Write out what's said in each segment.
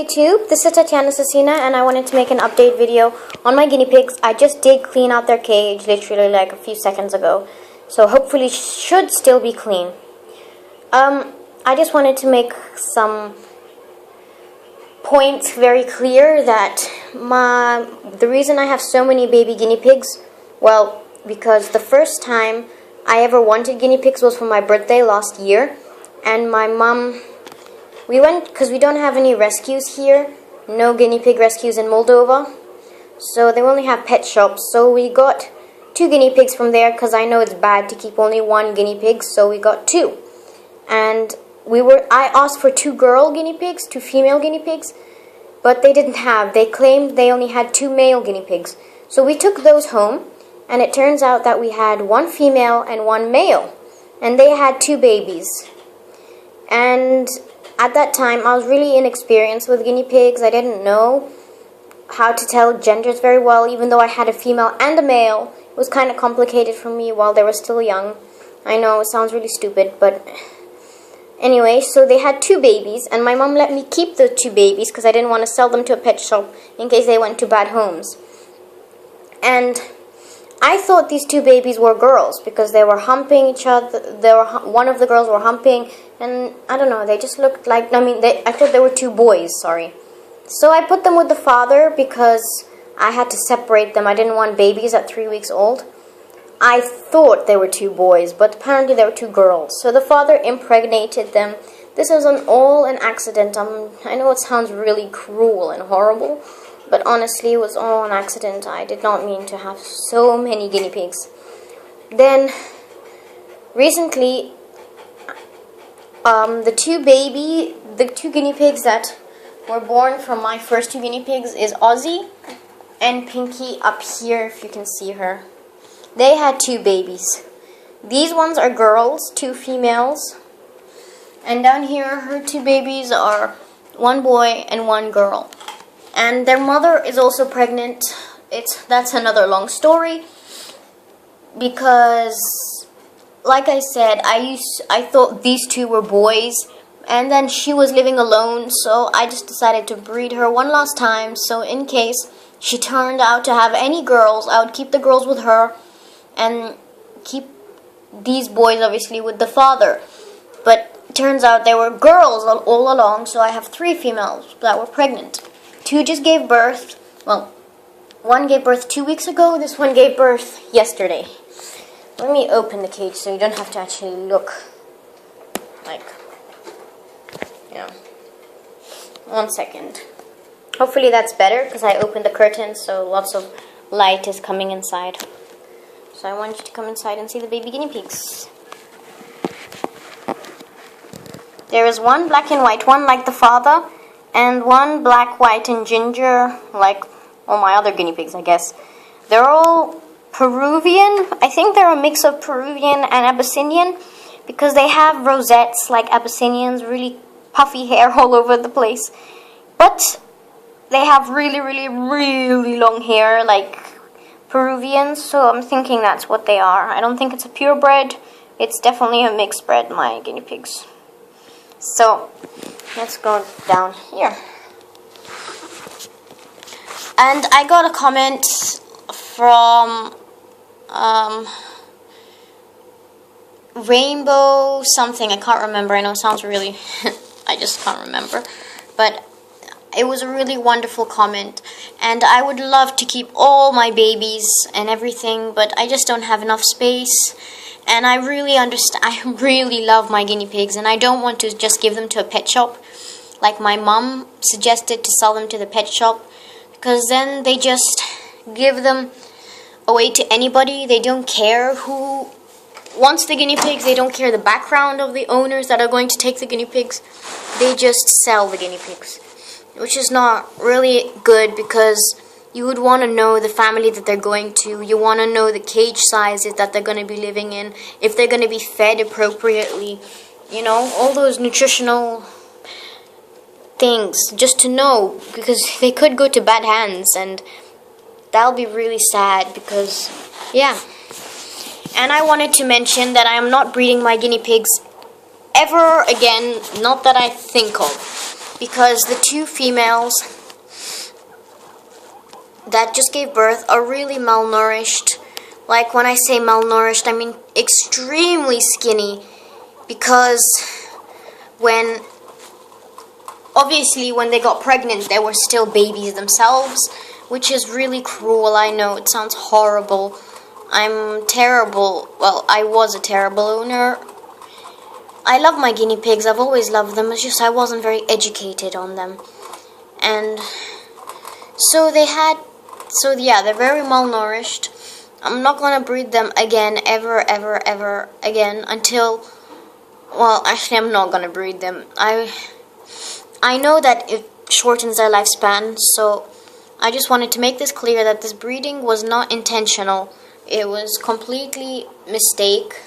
YouTube, this is Tatiana Assassina and I wanted to make an update video on my guinea pigs. I just did clean out their cage literally like a few seconds ago, so hopefully should still be clean. I just wanted to make some points very clear that the reason I have so many baby guinea pigs, well, because the first time I ever wanted guinea pigs was for my birthday last year, and my mom, we went because we don't have any rescues here, no guinea pig rescues in Moldova, so they only have pet shops. So we got 2 guinea pigs from there because I know it's bad to keep only 1 guinea pig, so we got 2. And I asked for 2 girl guinea pigs, 2 female guinea pigs, but they didn't have. They claimed they only had 2 male guinea pigs. So we took those home, and it turns out that we had 1 female and 1 male, and they had 2 babies. And at that time, I was really inexperienced with guinea pigs. I didn't know how to tell genders very well, even though I had a female and a male. It was kind of complicated for me while they were still young. I know, it sounds really stupid, but anyway, so they had 2 babies, and my mom let me keep the 2 babies because I didn't want to sell them to a pet shop in case they went to bad homes. And I thought these 2 babies were girls because they were humping each other. One of the girls were humping, and I don't know, they just looked like, I thought they were 2 boys, sorry. So I put them with the father because I had to separate them. I didn't want babies at 3 weeks old. I thought they were 2 boys, but apparently they were 2 girls. So the father impregnated them. This was all an accident. I know it sounds really cruel and horrible, but honestly, it was all an accident. I did not mean to have so many guinea pigs. Then, recently, the 2 guinea pigs that were born from my first 2 guinea pigs is Ozzy and Pinky up here, if you can see her. They had 2 babies. These ones are girls, 2 females. And down here, her 2 babies are 1 boy and 1 girl. And their mother is also pregnant. That's another long story. Because, like I said, I thought these 2 were boys. And then she was living alone, so I just decided to breed her one last time. So in case she turned out to have any girls, I would keep the girls with her and keep these boys obviously with the father. But it turns out they were girls all along, so I have 3 females that were pregnant. 2 just gave birth. Well, 1 gave birth 2 weeks ago, this one gave birth yesterday. Let me open the cage so you don't have to actually look. Like, yeah. 1 second. Hopefully that's better because I opened the curtain, so lots of light is coming inside. So I want you to come inside and see the baby guinea pigs. There is 1 black and white, 1 like the father, and 1 black, white, and ginger, like all my other guinea pigs, I guess. They're all Peruvian. I think they're a mix of Peruvian and Abyssinian because they have rosettes like Abyssinians, really puffy hair all over the place. But they have really, really, really long hair like Peruvians, so I'm thinking that's what they are. I don't think it's a purebred. It's definitely a mixed bred, my guinea pigs. So, let's go down here. And I got a comment from Rainbow something. I can't remember. I know it sounds really... I just can't remember. But it was a really wonderful comment, and I would love to keep all my babies and everything, but I just don't have enough space. And I really understand. I really love my guinea pigs, and I don't want to just give them to a pet shop like my mom suggested, to sell them to the pet shop, because then they just give them away to anybody. They don't care who wants the guinea pigs. They don't care the background of the owners that are going to take the guinea pigs. They just sell the guinea pigs, which is not really good because you would want to know the family that they're going to. You want to know the cage sizes that they're going to be living in, if they're going to be fed appropriately, you know, all those nutritional things, just to know, because they could go to bad hands, and that'll be really sad because, yeah. And I wanted to mention that I am not breeding my guinea pigs ever again, not that I think of. because the two females that just gave birth are really malnourished. Like, when I say malnourished, I mean extremely skinny, because obviously when they got pregnant, they were still babies themselves, which is really cruel. I know, it sounds horrible. I'm terrible. Well, I was a terrible owner. I love my guinea pigs. I've always loved them. It's just I wasn't very educated on them. And so yeah, they're very malnourished. I'm not going to breed them again, ever again, until, well, actually I'm not going to breed them. I know that it shortens their lifespan, so I just wanted to make this clear that this breeding was not intentional. It was completely mistake.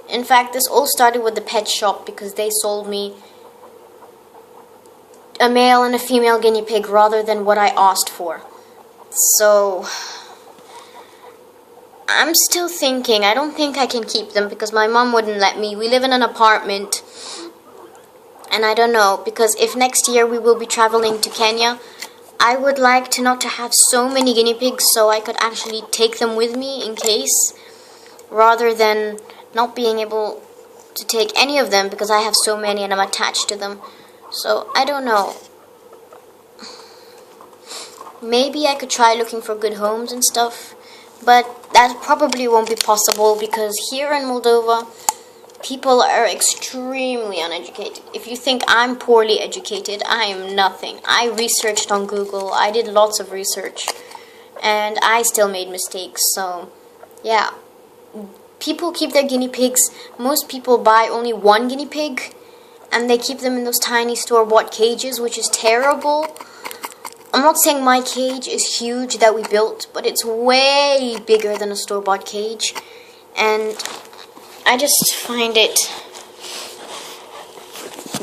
In fact, this all started with the pet shop, because they sold me a male and a female guinea pig rather than what I asked for. So I'm still thinking. I don't think I can keep them because my mom wouldn't let me. We live in an apartment, and I don't know, because if next year we will be traveling to Kenya, I would like to not to have so many guinea pigs, so I could actually take them with me in case, rather than not being able to take any of them because I have so many and I'm attached to them. So I don't know. Maybe I could try looking for good homes and stuff, but that probably won't be possible because here in Moldova, people are extremely uneducated. If you think I'm poorly educated, I am nothing. I researched on Google. I did lots of research, and I still made mistakes. So, yeah. People keep their guinea pigs. Most people buy only one guinea pig, and they keep them in those tiny store-bought cages, which is terrible. I'm not saying my cage is huge that we built, but it's way bigger than a store-bought cage, and I just find it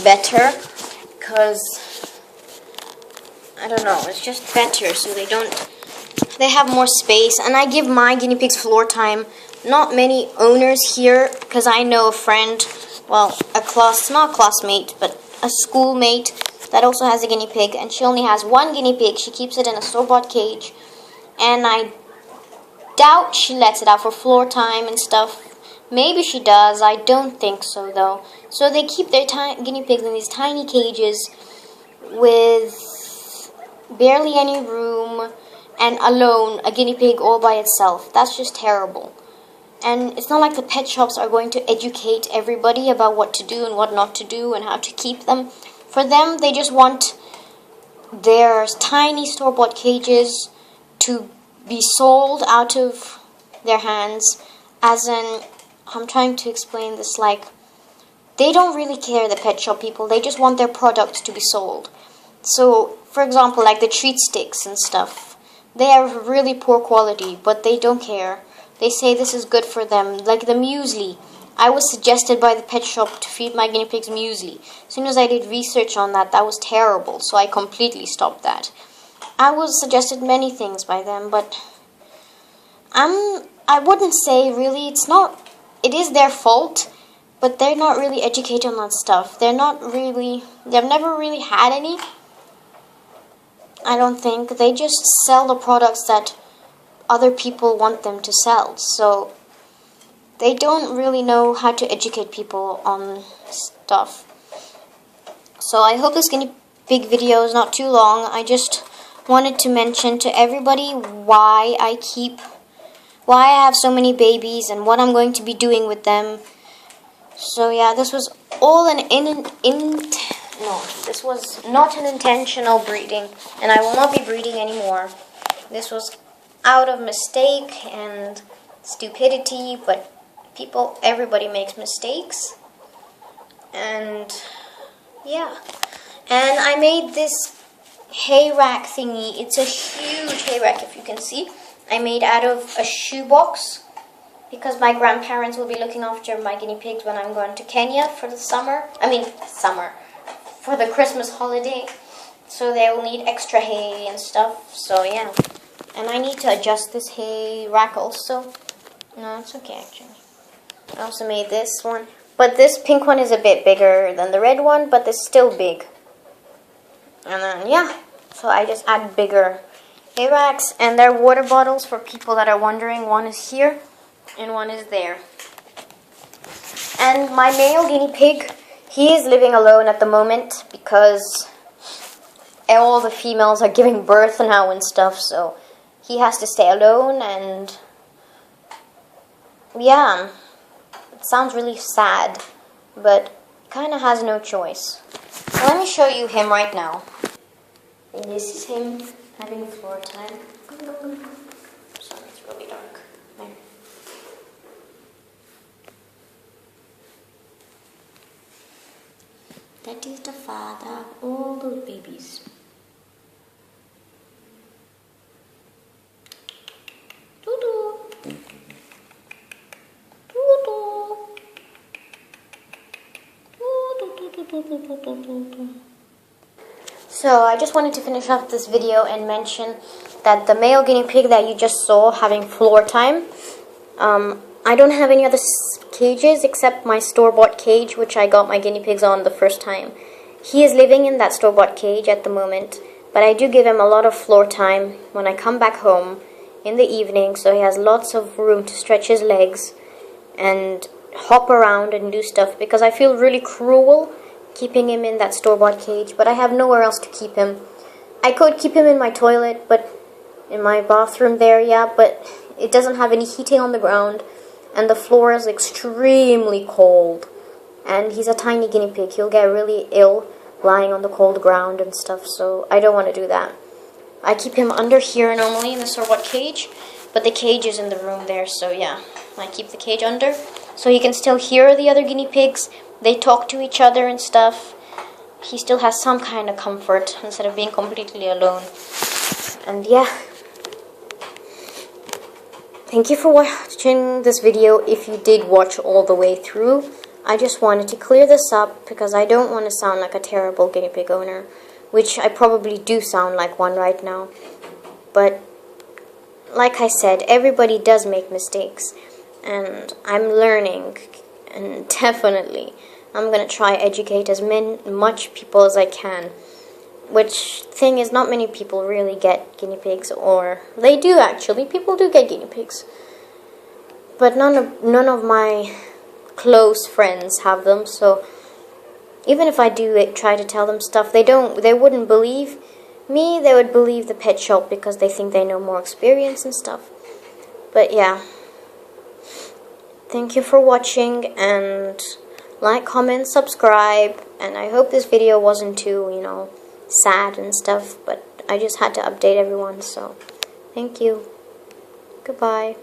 better because, I don't know, it's just better, so they have more space. And I give my guinea pigs floor time. Not many owners here, because I know a friend, well, not a classmate, but a schoolmate that also has a guinea pig, and she only has one guinea pig. She keeps it in a store-bought cage, and I doubt she lets it out for floor time and stuff. Maybe she does. I don't think so, though. So they keep their guinea pigs in these tiny cages with barely any room and alone, a guinea pig all by itself. That's just terrible. And it's not like the pet shops are going to educate everybody about what to do and what not to do and how to keep them. For them, they just want their tiny store-bought cages to be sold out of their hands, as in, I'm trying to explain this, like, they don't really care, the pet shop people. They just want their products to be sold. So, for example, like the treat sticks and stuff, they are really poor quality, but they don't care. They say this is good for them. Like the muesli. I was suggested by the pet shop to feed my guinea pigs muesli. As soon as I did research on that, that was terrible, so I completely stopped that. I was suggested many things by them, but I wouldn't say really, it is their fault, but they're not really educated on that stuff. They've never really had any. I don't think. They just sell the products that other people want them to sell. So they don't really know how to educate people on stuff. So I hope this guinea pig video is not too long. I just wanted to mention to everybody why I have so many babies and what I'm going to be doing with them. So yeah, this was all this was not an intentional breeding, and I will not be breeding anymore. This was out of mistake and stupidity, but everybody makes mistakes. And yeah, and I made this hay rack thingy. It's a huge hay rack, if you can see. I made out of a shoebox because my grandparents will be looking after my guinea pigs when I'm going to Kenya for the for the Christmas holiday. So they will need extra hay and stuff. So yeah. And I need to adjust this hay rack also. No, it's okay actually. I also made this one. But this pink one is a bit bigger than the red one, but it's still big. And then, yeah, so I just add bigger hay racks, and they're water bottles for people that are wondering. One is here, and one is there. And my male guinea pig, he is living alone at the moment because all the females are giving birth now and stuff, so he has to stay alone, and yeah, it sounds really sad, but kind of has no choice. So let me show you him right now. And this is him having floor time. Sorry, it's really dark. There. That is the father of all those babies. So I just wanted to finish off this video and mention that the male guinea pig that you just saw having floor time, I don't have any other cages except my store-bought cage, which I got my guinea pigs on the first time. He is living in that store-bought cage at the moment, but I do give him a lot of floor time when I come back home in the evening, so he has lots of room to stretch his legs and hop around and do stuff, because I feel really cruel keeping him in that store-bought cage, but I have nowhere else to keep him. I could keep him in my toilet, but in my bathroom there, yeah, but it doesn't have any heating on the ground, and the floor is extremely cold, and he's a tiny guinea pig. He'll get really ill lying on the cold ground and stuff, so I don't want to do that. I keep him under here normally in the store-bought cage, but the cage is in the room there, so yeah, I keep the cage under, so he can still hear the other guinea pigs. They talk to each other and stuff. He still has some kind of comfort instead of being completely alone. And yeah, thank you for watching this video if you did watch all the way through. I just wanted to clear this up because I don't want to sound like a terrible guinea pig owner, which I probably do sound like one right now. But like I said, everybody does make mistakes, and I'm learning, and definitely I'm going to try educate as much people as I can. Which thing is, not many people really get guinea pigs, or they do actually. People do get guinea pigs, but none of my close friends have them. So even if I do try to tell them stuff, they wouldn't believe me. They would believe the pet shop because they think they know more experience and stuff. But yeah, thank you for watching, and like, comment, subscribe, and I hope this video wasn't too, sad and stuff, but I just had to update everyone, so thank you. Goodbye.